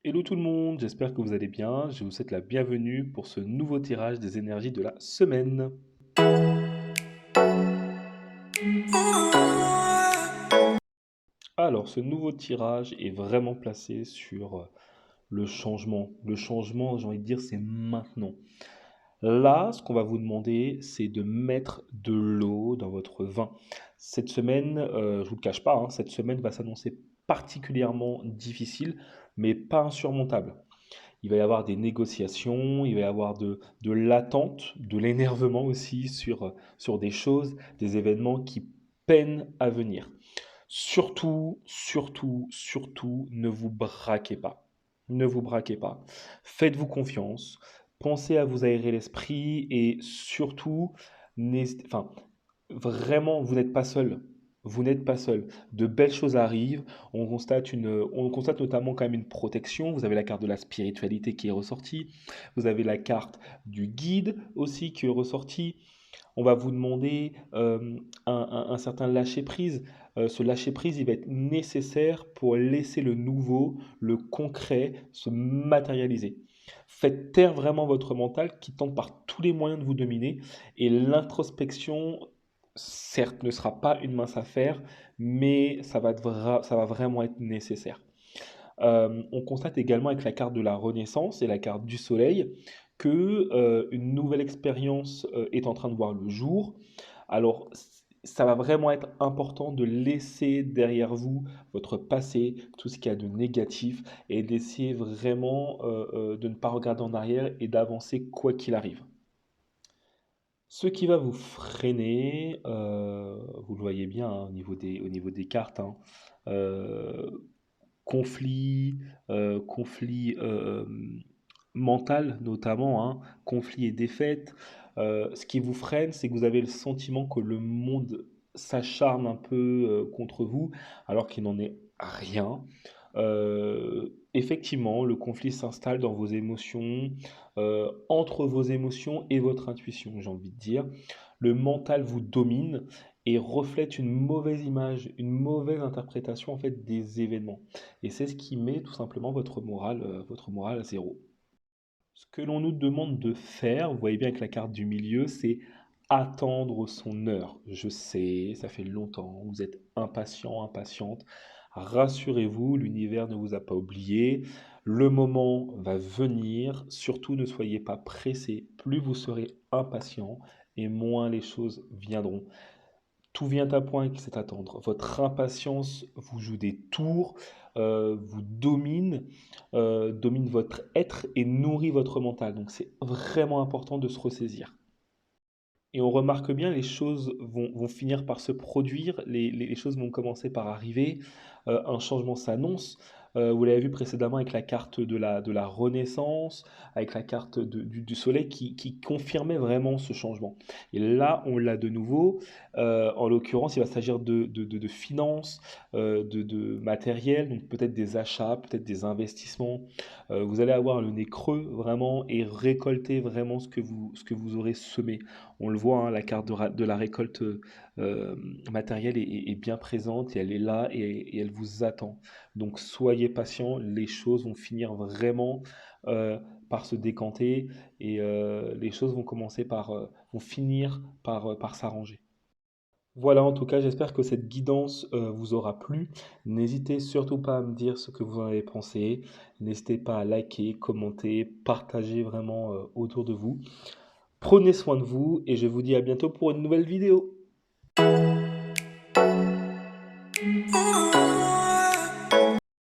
Hello tout le monde, j'espère que vous allez bien. Je vous souhaite la bienvenue pour ce nouveau tirage des énergies de la semaine. Alors, ce nouveau tirage est vraiment placé sur le changement. Le changement, j'ai envie de dire, c'est maintenant. Là, ce qu'on va vous demander, c'est de mettre de l'eau dans votre vin. Cette semaine, je ne vous le cache pas, hein, cette semaine va s'annoncer particulièrement difficile, mais pas insurmontable. Il va y avoir des négociations, il va y avoir de l'attente, de l'énervement aussi sur des choses, des événements qui peinent à venir. Surtout, surtout, surtout, ne vous braquez pas. Ne vous braquez pas. Faites-vous confiance. Pensez à vous aérer l'esprit et surtout, enfin, vraiment, vous n'êtes pas seul. Vous n'êtes pas seul. De belles choses arrivent. On constate notamment quand même une protection. Vous avez la carte de la spiritualité qui est ressortie. Vous avez la carte du guide aussi qui est ressortie. On va vous demander un certain lâcher-prise. Ce lâcher-prise, il va être nécessaire pour laisser le nouveau, le concret se matérialiser. Faites taire vraiment votre mental qui tente par tous les moyens de vous dominer. Et l'introspection, certes, ne sera pas une mince affaire, mais ça va vraiment être nécessaire. On constate également avec la carte de la Renaissance et la carte du Soleil que une nouvelle expérience est en train de voir le jour. Alors, ça va vraiment être important de laisser derrière vous votre passé, tout ce qu'il y a de négatif, et d'essayer vraiment de ne pas regarder en arrière et d'avancer quoi qu'il arrive. Ce qui va vous freiner, vous le voyez bien hein, au niveau des cartes, hein, euh, conflit, conflit mental notamment, hein, conflit et défaite. Ce qui vous freine, c'est que vous avez le sentiment que le monde s'acharne un peu contre vous, alors qu'il n'en est rien. Effectivement, le conflit s'installe dans vos émotions, entre vos émotions et votre intuition, j'ai envie de dire. Le mental vous domine et reflète une mauvaise image, une mauvaise interprétation en fait des événements. Et c'est ce qui met tout simplement votre morale à zéro. Ce que l'on nous demande de faire, vous voyez bien que la carte du milieu, c'est attendre son heure. Je sais, ça fait longtemps, vous êtes impatient, impatiente. Rassurez-vous, l'univers ne vous a pas oublié. Le moment va venir. Surtout, ne soyez pas pressé. Plus vous serez impatient et moins les choses viendront. Tout vient à point qui c'est attendre. Votre impatience vous joue des tours, vous domine, domine votre être et nourrit votre mental. Donc c'est vraiment important de se ressaisir. Et on remarque bien, les choses vont finir par se produire, les choses vont commencer par arriver, un changement s'annonce. Vous l'avez vu précédemment avec la carte de la Renaissance, avec la carte du Soleil qui confirmait vraiment ce changement. Et là, on l'a de nouveau. En l'occurrence, il va s'agir de finances, de matériel, donc peut-être des achats, peut-être des investissements. Vous allez avoir le nez creux vraiment et récolter vraiment ce que vous aurez semé. On le voit, hein, la carte de la récolte matérielle est bien présente et elle est là et elle vous attend. Donc soyez patient, les choses vont finir vraiment euh, par se décanter et les choses vont vont finir par s'arranger. Voilà, en tout cas, j'espère que cette guidance vous aura plu. N'hésitez surtout pas à me dire ce que vous en avez pensé. N'hésitez pas à liker, commenter, partager vraiment autour de vous. Prenez soin de vous et je vous dis à bientôt pour une nouvelle vidéo.